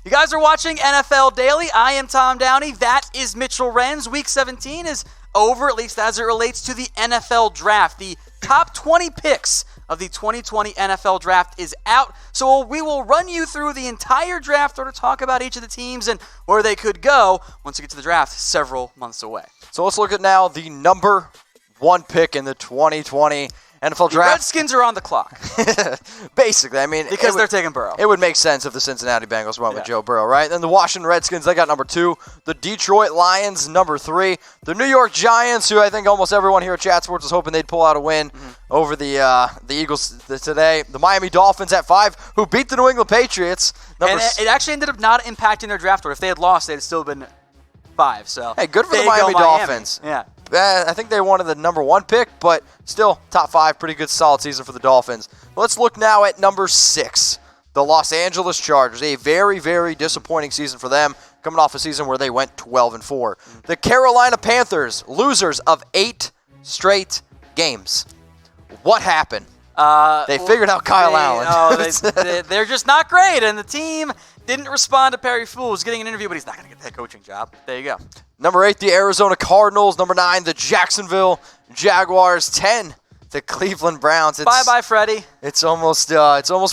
You guys are watching NFL Daily. I am Tom Downey. That is Mitchell Renz. Week 17 is over, at least as it relates to the NFL Draft. The top 20 picks of the 2020 NFL Draft is out. So we will run you through the entire draft order, talk about each of the teams and where they could go once we get to the draft several months away. So let's look at now the number 1 pick in the 2020 NFL Draft. The Redskins are on the clock. Basically, I mean, because they're taking Burrow. It would make sense if the Cincinnati Bengals went with Joe Burrow, right? Then the Washington Redskins, they got number 2. The Detroit Lions, number 3. The New York Giants, who I think almost everyone here at Chat Sports was hoping they'd pull out a win over the Eagles today. The Miami Dolphins at 5, who beat the New England Patriots. And it actually ended up not impacting their draft order. If they had lost, they'd still been 5. So hey, good for the Miami Dolphins. Yeah. I think they wanted the number 1 pick, but still top 5. Pretty good, solid season for the Dolphins. Let's look now at number 6, the Los Angeles Chargers. A very, very disappointing season for them, coming off a season where they went 12-4. The Carolina Panthers, losers of 8 straight games. What happened? They figured out Kyle Allen. They're just not great, and the team didn't respond to Perry Fool. He's getting an interview, but he's not going to get that coaching job. There you go. Number 8, the Arizona Cardinals. Number 9, the Jacksonville Jaguars. 10, the Cleveland Browns. Bye-bye, Freddie. It's almost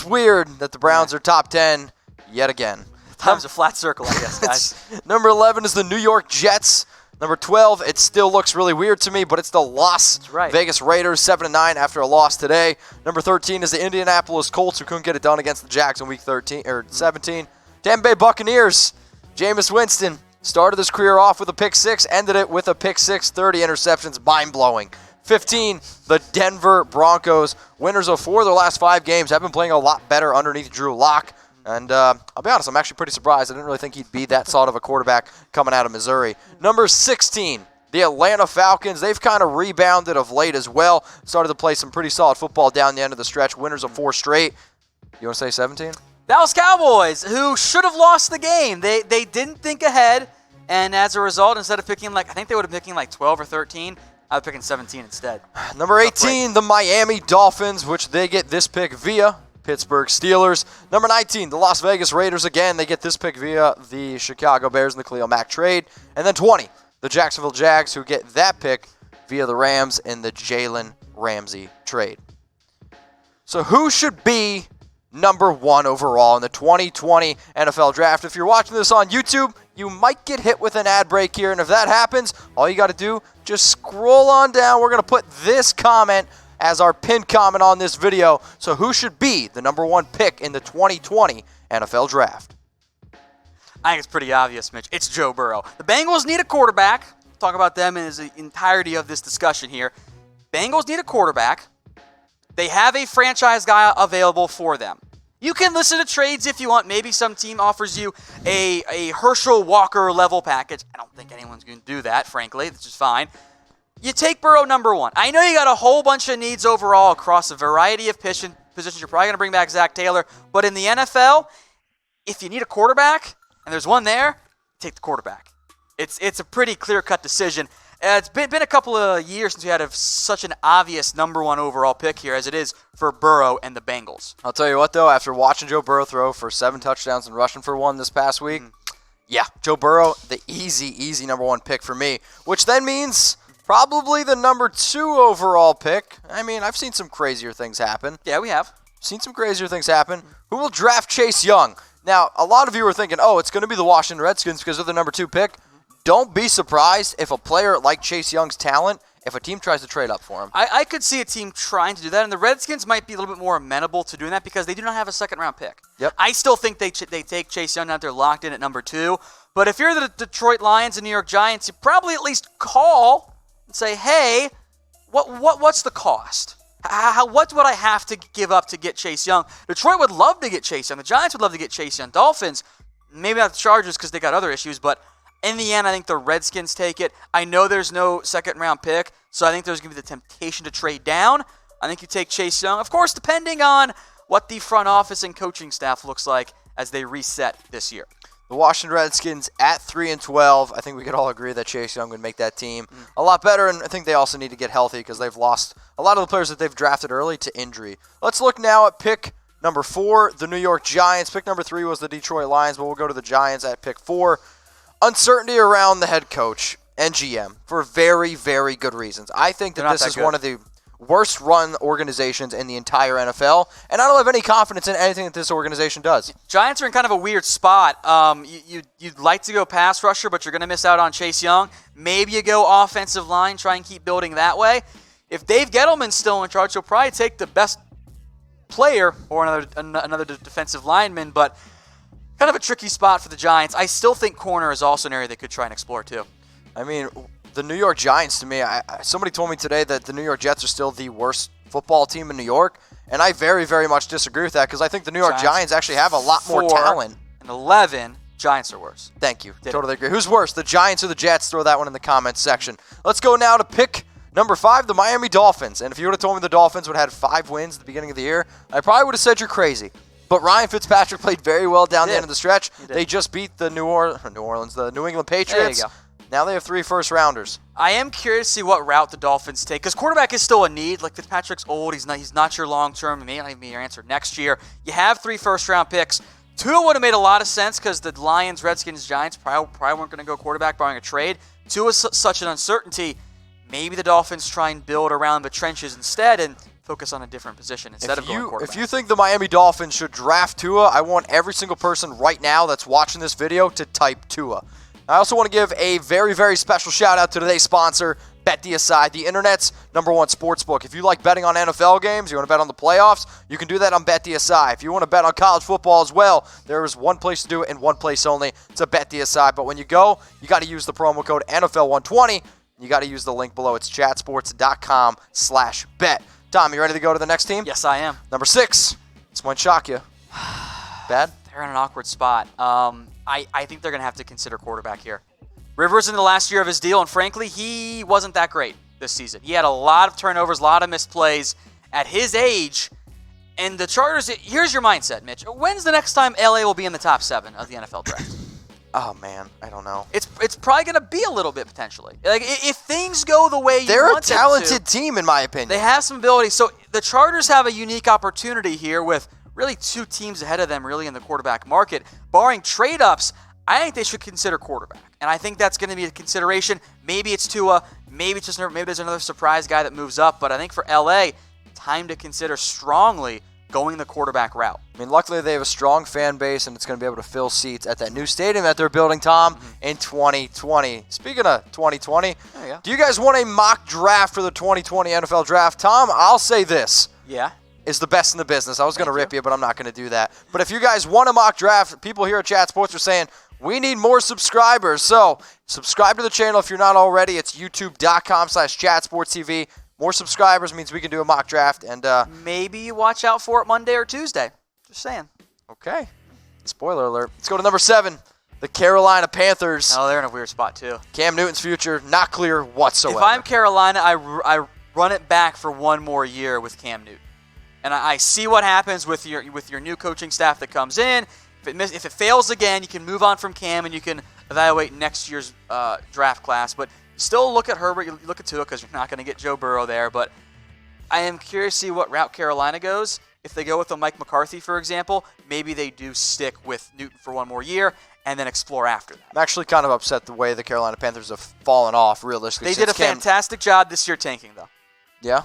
weird that the Browns are top 10 yet again. Time's a flat circle, I guess, guys. Number 11 is the New York Jets. Number 12, it still looks really weird to me, but it's the Las Vegas Raiders, 7-9 after a loss today. Number 13 is the Indianapolis Colts, who couldn't get it done against the Jags in Week 17. Tampa Bay Buccaneers, Jameis Winston started his career off with a pick 6, ended it with a pick 6, 30 interceptions, mind-blowing. 15, the Denver Broncos, winners of 4 of their last 5 games, have been playing a lot better underneath Drew Lock. And I'll be honest, I'm actually pretty surprised. I didn't really think he'd be that sort of a quarterback coming out of Missouri. Number 16, the Atlanta Falcons. They've kind of rebounded of late as well. Started to play some pretty solid football down the end of the stretch. Winners of 4 straight. You want to say 17? Dallas Cowboys, who should have lost the game. They didn't think ahead, and as a result, instead of picking I think they would have been picking 12 or 13. I was picking 17 instead. Number 18, the Miami Dolphins, which they get this pick via Pittsburgh Steelers. Number 19, the Las Vegas Raiders. Again, they get this pick via the Chicago Bears and the Khalil Mack trade. And then 20, the Jacksonville Jags, who get that pick via the Rams in the Jalen Ramsey trade. So who should be number 1 overall in the 2020 NFL Draft? If you're watching this on YouTube, you might get hit with an ad break here. And if that happens, all you got to do, just scroll on down. We're going to put this comment as our pinned comment on this video. So who should be the number 1 pick in the 2020 NFL Draft? I think it's pretty obvious, Mitch. It's Joe Burrow. The Bengals need a quarterback. We'll talk about them in the entirety of this discussion here. Bengals need a quarterback. They have a franchise guy available for them. You can listen to trades if you want. Maybe some team offers you a Herschel Walker level package. I don't think anyone's going to do that, frankly. That's just fine. You take Burrow number 1. I know you got a whole bunch of needs overall across a variety of positions. You're probably going to bring back Zach Taylor. But in the NFL, if you need a quarterback and there's one there, take the quarterback. It's a pretty clear-cut decision. It's been a couple of years since we had such an obvious number 1 overall pick here as it is for Burrow and the Bengals. I'll tell you what, though, after watching Joe Burrow throw for 7 touchdowns and rushing for 1 this past week, yeah, Joe Burrow, the easy number 1 pick for me, which then means probably the number 2 overall pick. I mean, I've seen some crazier things happen. Yeah, we have. Seen some crazier things happen. Who will draft Chase Young? Now, a lot of you are thinking, oh, it's going to be the Washington Redskins because they're the number 2 pick. Don't be surprised if a player like Chase Young's talent, if a team tries to trade up for him. I could see a team trying to do that, and the Redskins might be a little bit more amenable to doing that because they do not have a second-round pick. Yep. I still think they take Chase Young out there locked in at number 2. But if you're the Detroit Lions and New York Giants, you probably at least call and say, hey, what's the cost? What would I have to give up to get Chase Young? Detroit would love to get Chase Young. The Giants would love to get Chase Young. Dolphins, maybe not the Chargers because they got other issues, but in the end, I think the Redskins take it. I know there's no second-round pick, so I think there's going to be the temptation to trade down. I think you take Chase Young, of course, depending on what the front office and coaching staff looks like as they reset this year. The Washington Redskins at 3-12. I think we could all agree that Chase Young would make that team a lot better, and I think they also need to get healthy because they've lost a lot of the players that they've drafted early to injury. Let's look now at pick Number 4, the New York Giants. Pick number 3 was the Detroit Lions, but we'll go to the Giants at pick 4. Uncertainty around the head coach and GM for very, very good reasons. I think that this is one of the worst run organizations in the entire NFL, and I don't have any confidence in anything that this organization does. Giants are in kind of a weird spot. You'd like to go pass rusher, but you're going to miss out on Chase Young. Maybe you go offensive line, try and keep building that way. If Dave Gettleman's still in charge, he'll probably take the best player or another defensive lineman, but kind of a tricky spot for the Giants. I still think corner is also an area they could try and explore too. I mean, the New York Giants, to me, somebody told me today that the New York Jets are still the worst football team in New York, and I very, very much disagree with that because I think the New York Giants actually have a lot more talent. And 11, Giants are worse. Thank you. Totally agree. Who's worse, the Giants or the Jets? Throw that one in the comments section. Let's go now to pick number 5, the Miami Dolphins. And if you would have told me the Dolphins would have had 5 wins at the beginning of the year, I probably would have said you're crazy. But Ryan Fitzpatrick played very well down the end of the stretch. They just beat the New England Patriots. There you go. Now they have 3 first-rounders. I am curious to see what route the Dolphins take because quarterback is still a need. Like Fitzpatrick's old, he's not your long-term. He may not even be your answer next year. You have 3 first-round picks. Tua would have made a lot of sense because the Lions, Redskins, Giants probably weren't going to go quarterback barring a trade. Tua is such an uncertainty. Maybe the Dolphins try and build around the trenches instead and focus on a different position instead of going quarterback. If you think the Miami Dolphins should draft Tua, I want every single person right now that's watching this video to type Tua. I also want to give a very, very special shout-out to today's sponsor, BetDSI, the internet's #1 sportsbook. If you like betting on NFL games, you want to bet on the playoffs, you can do that on BetDSI. If you want to bet on college football as well, there is one place to do it and one place only. It's a BetDSI. But when you go, you got to use the promo code NFL120. You got to use the link below. It's chatsports.com/bet. Tom, you ready to go to the next team? Yes, I am. Number 6. This might shock you. Bad? They're in an awkward spot. I think they're going to have to consider quarterback here. Rivers in the last year of his deal, and frankly, he wasn't that great this season. He had a lot of turnovers, a lot of missed plays at his age. And the Chargers, here's your mindset, Mitch. When's the next time LA will be in the top 7 of the NFL draft? Oh, man, I don't know. It's probably going to be a little bit, potentially. Like, if things go the way you They're want them a talented team, in my opinion. They have some ability. So the Chargers have a unique opportunity here with really 2 teams ahead of them really in the quarterback market. Barring trade-ups, I think they should consider quarterback. And I think that's going to be a consideration. Maybe it's Tua. Maybe there's another surprise guy that moves up. But I think for LA, time to consider strongly going the quarterback route. I mean, luckily they have a strong fan base, and it's going to be able to fill seats at that new stadium that they're building, Tom, in 2020. Speaking of 2020, do you guys want a mock draft for the 2020 NFL Draft? Tom, I'll say this. Yeah. Is the best in the business. I was going to rip you, but I'm not going to do that. But if you guys want a mock draft, people here at Chat Sports are saying, we need more subscribers. So subscribe to the channel if you're not already. It's youtube.com/chatsportstv. More subscribers means we can do a mock draft. And maybe you watch out for it Monday or Tuesday. Just saying. Okay. Spoiler alert. Let's go to number 7. The Carolina Panthers. Oh, they're in a weird spot too. Cam Newton's future, not clear whatsoever. If I'm Carolina, I run it back for one more year with Cam Newton. And I see what happens with your new coaching staff that comes in. If it fails again, you can move on from Cam and you can evaluate next year's draft class. But still look at Herbert, you look at Tua because you're not going to get Joe Burrow there. But I am curious to see what route Carolina goes. If they go with a Mike McCarthy, for example, maybe they do stick with Newton for one more year and then explore after that. I'm actually kind of upset the way the Carolina Panthers have fallen off, realistically. They did a fantastic job this year tanking, though. Yeah?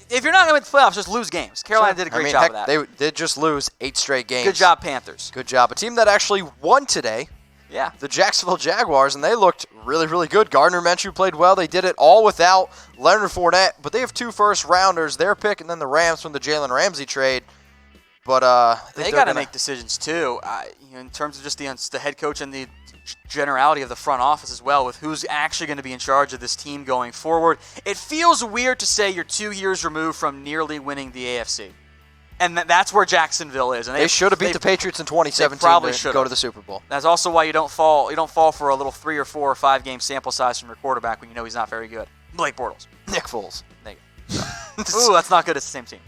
If you're not going to make the playoffs, just lose games. Carolina did a great job of that. They did just lose 8 straight games. Good job, Panthers. Good job. A team that actually won today. Yeah. The Jacksonville Jaguars, and they looked really, really good. Gardner Minshew played well. They did it all without Leonard Fournette, but they have 2 first-rounders. Their pick, and then the Rams from the Jalen Ramsey trade. But they got to make decisions, too, in terms of just the head coach and the generality of the front office as well, with who's actually going to be in charge of this team going forward. It feels weird to say you're 2 years removed from nearly winning the AFC. And that's where Jacksonville is. And they should have beat the Patriots in 2017 to go to the Super Bowl. That's also why you don't fall for a little 3 or 4 or 5 game sample size from your quarterback when you know he's not very good. Blake Bortles. Nick Foles. There you go. Ooh, that's not good. It's the same team.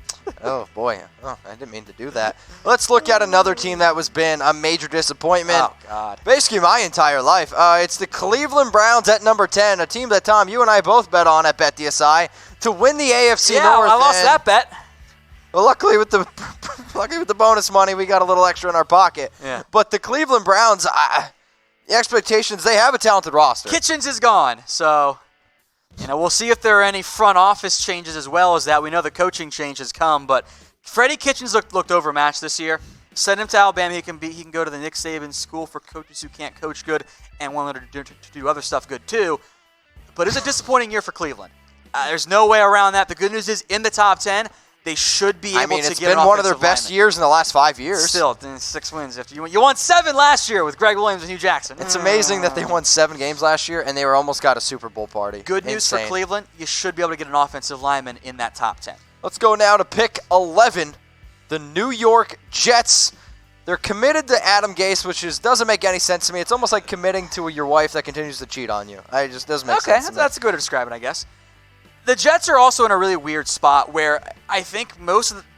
Oh, boy. Oh, I didn't mean to do that. Let's look at another team that has been a major disappointment. Oh, God. Basically, my entire life. It's the Cleveland Browns at number 10, a team that, Tom, you and I both bet on at BetDSI to win the AFC North. Yeah, I lost that bet. Well, luckily with the bonus money, we got a little extra in our pocket. Yeah. But the Cleveland Browns, the expectations, they have a talented roster. Kitchens is gone, so we'll see if there are any front office changes as well as that. We know the coaching change has come, but Freddie Kitchens looked overmatched this year. Send him to Alabama. He can go to the Nick Saban School for Coaches Who Can't Coach Good and wanted to do other stuff good too. But it's a disappointing year for Cleveland. There's no way around that. The good news is in the top 10, they should be able to get an offensive lineman. It's been one of their best years in the last 5 years. Still, 6 wins. After you won 7 last year with Greg Williams and Hugh Jackson. It's amazing that they won 7 games last year and they almost got a Super Bowl party. Good news for Cleveland. You should be able to get an offensive lineman in that top 10. Let's go now to pick 11. The New York Jets. They're committed to Adam Gase, which doesn't make any sense to me. It's almost like committing to your wife that continues to cheat on you. It just doesn't make sense to me. That's a good way to describe it, I guess. The Jets are also in a really weird spot where I think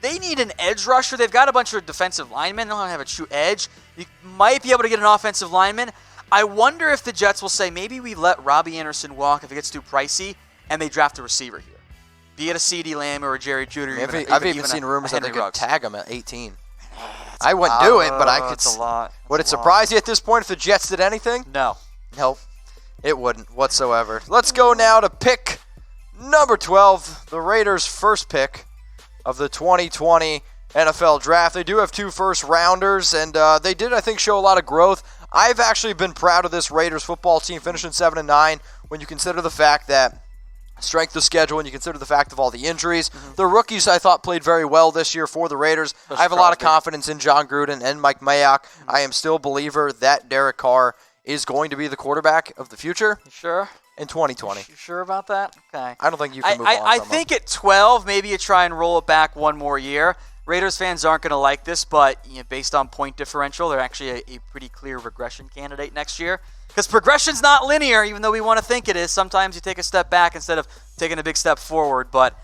they need an edge rusher. They've got a bunch of defensive linemen. They don't have a true edge. You might be able to get an offensive lineman. I wonder if the Jets will say maybe we let Robbie Anderson walk if it gets too pricey, and they draft a receiver here. Be it a CeeDee Lamb or a Jerry Jeudy. I've even seen rumors that they could tag him at 18. I wouldn't do it, but I could. That's a lot. Would it surprise you at this point if the Jets did anything? No. Nope. It wouldn't whatsoever. Let's go now to pick number 12, the Raiders' first pick of the 2020 NFL Draft. They do have 2 first-rounders, and they did, I think, show a lot of growth. I've actually been proud of this Raiders football team finishing 7-9 when you consider the fact that strength of schedule, and you consider the fact of all the injuries. Mm-hmm. The rookies, I thought, played very well this year for the Raiders. I have a lot of confidence in John Gruden and Mike Mayock. Mm-hmm. I am still a believer that Derek Carr is going to be the quarterback of the future. You sure? In 2020. You sure about that? Okay. I don't think you can move on from I think at 12, maybe you try and roll it back one more year. Raiders fans aren't going to like this, but based on point differential, they're actually a pretty clear regression candidate next year. Because progression's not linear, even though we want to think it is. Sometimes you take a step back instead of taking a big step forward. But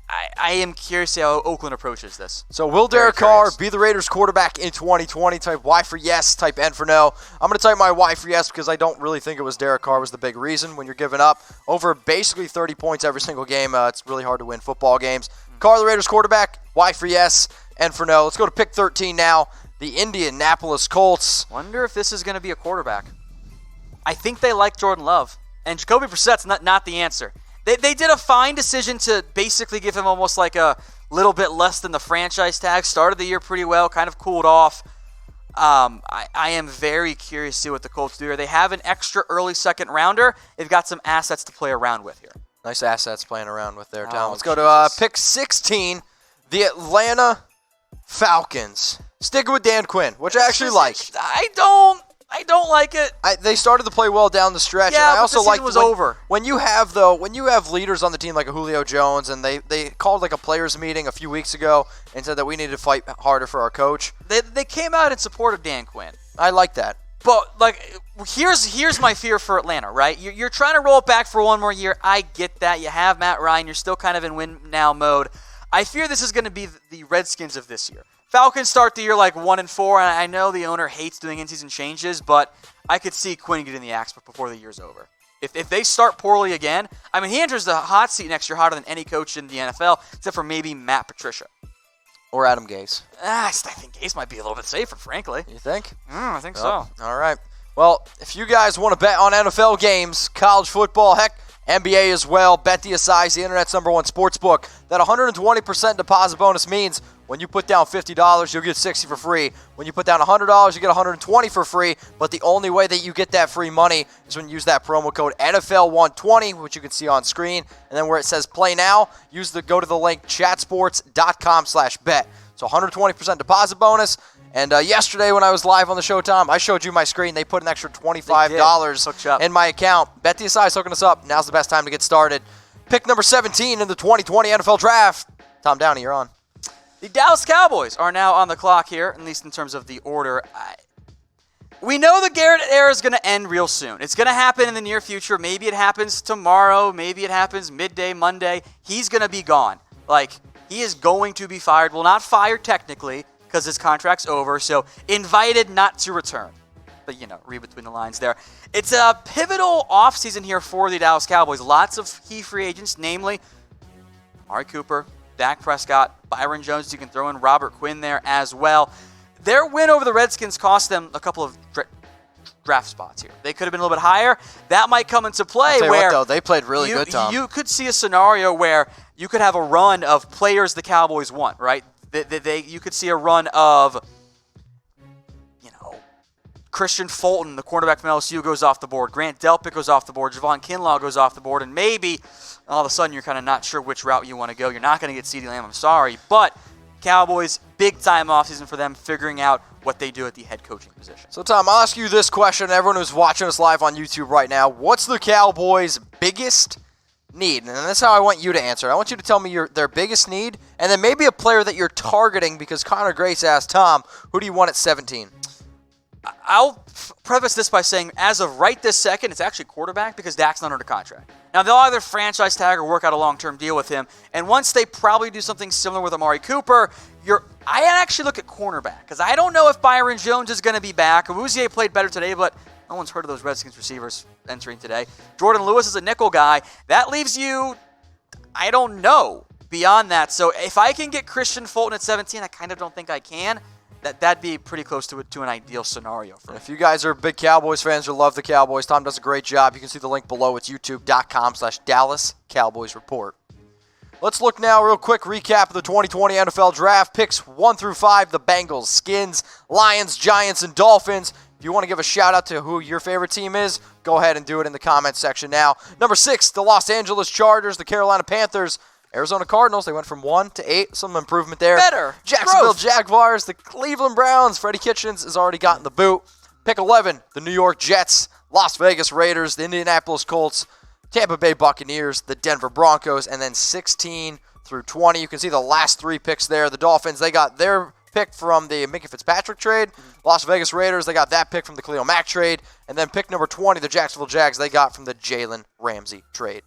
I am curious to see how Oakland approaches this. So will Derek Carr be the Raiders quarterback in 2020? Type Y for yes, type N for no. I'm going to type my Y for yes because I don't really think it was Derek Carr was the big reason. When you're giving up over basically 30 points every single game, it's really hard to win football games. Carr, the Raiders quarterback, Y for yes, N for no. Let's go to pick 13 now, the Indianapolis Colts. Wonder if this is going to be a quarterback. I think they like Jordan Love, and Jacoby Brissett's not the answer. They did a fine decision to basically give him almost like a little bit less than the franchise tag. Started the year pretty well, kind of cooled off. I am very curious to see what the Colts do here. They have an extra early second rounder. They've got some assets to play around with here. Nice assets playing around with there, Tom. Let's go to pick 16, the Atlanta Falcons. Sticking with Dan Quinn, which I actually like. I don't like it. They started to play well down the stretch, and I also like when you have leaders on the team like a Julio Jones, and they called like a players meeting a few weeks ago and said that we need to fight harder for our coach. They came out in support of Dan Quinn. I like that. But here's my fear for Atlanta, right? You're trying to roll it back for one more year. I get that. You have Matt Ryan. You're still kind of in win now mode. I fear this is going to be the Redskins of this year. Falcons start the year like 1-4, and I know the owner hates doing in-season changes, but I could see Quinn getting the axe before the year's over. If they start poorly again, I mean, he enters the hot seat next year hotter than any coach in the NFL, except for maybe Matt Patricia. Or Adam Gase. I think Gase might be a little bit safer, frankly. You think? I think so. All right. Well, if you guys want to bet on NFL games, college football, heck, NBA as well, BetDSI, the internet's #1 sports book. That 120% deposit bonus means when you put down $50, you'll get $60 for free. When you put down $100, you get $120 for free. But the only way that you get that free money is when you use that promo code NFL120, which you can see on screen. And then where it says play now, go to the link chatsports.com/bet. So 120% deposit bonus. And yesterday when I was live on the show, Tom, I showed you my screen. They put an extra $25 in my account. BetDSI is hooking us up. Now's the best time to get started. Pick number 17 in the 2020 NFL Draft. Tom Downey, you're on. The Dallas Cowboys are now on the clock here, at least in terms of the order. We know the Garrett era is going to end real soon. It's going to happen in the near future. Maybe it happens tomorrow. Maybe it happens midday, Monday. He's going to be gone. He is going to be fired. Well, not fired technically, because his contract's over, so invited not to return. But, read between the lines there. It's a pivotal offseason here for the Dallas Cowboys. Lots of key free agents, namely Amari Cooper, Dak Prescott, Byron Jones. You can throw in Robert Quinn there as well. Their win over the Redskins cost them a couple of draft spots here. They could have been a little bit higher. That might come into play. They played really good, Tom. You could see a scenario where you could have a run of players the Cowboys want, right? You could see a run of, Christian Fulton, the cornerback from LSU, goes off the board. Grant Delpit goes off the board. Javon Kinlaw goes off the board. And maybe all of a sudden you're kind of not sure which route you want to go. You're not going to get CeeDee Lamb, I'm sorry. But Cowboys, big time offseason for them, figuring out what they do at the head coaching position. So, Tom, I'll ask you this question. Everyone who's watching us live on YouTube right now, what's the Cowboys' biggest need? And that's how I want you to answer. I want you to tell me their biggest need, and then maybe a player that you're targeting, because Connor Grace asked, Tom, who do you want at 17? I'll preface this by saying, as of right this second, it's actually quarterback because Dak's not under contract. Now, they'll either franchise tag or work out a long-term deal with him. And once they probably do something similar with Amari Cooper, I actually look at cornerback because I don't know if Byron Jones is going to be back. Awuzie played better today, but no one's heard of those Redskins receivers entering today. Jordan Lewis is a nickel guy. That leaves you, I don't know, beyond that. So if I can get Christian Fulton at 17, I kind of don't think I can. That'd be pretty close to an ideal scenario for me. If you guys are big Cowboys fans or love the Cowboys, Tom does a great job. You can see the link below. It's youtube.com/Dallas Cowboys Report. Let's look now real quick. Recap of the 2020 NFL Draft. Picks 1 through 5, the Bengals, Skins, Lions, Giants, and Dolphins. If you want to give a shout-out to who your favorite team is, go ahead and do it in the comments section now. Number 6, the Los Angeles Chargers, the Carolina Panthers, Arizona Cardinals, they went from 1 to 8. Some improvement there. Better. Jacksonville Jaguars, the Cleveland Browns. Freddie Kitchens has already gotten the boot. Pick 11, the New York Jets, Las Vegas Raiders, the Indianapolis Colts, Tampa Bay Buccaneers, the Denver Broncos, and then 16 through 20. You can see the last 3 picks there. The Dolphins, they got their pick from the Minkah Fitzpatrick trade. Las Vegas Raiders, they got that pick from the Khalil Mack trade. And then pick number 20, the Jacksonville Jags, they got from the Jalen Ramsey trade.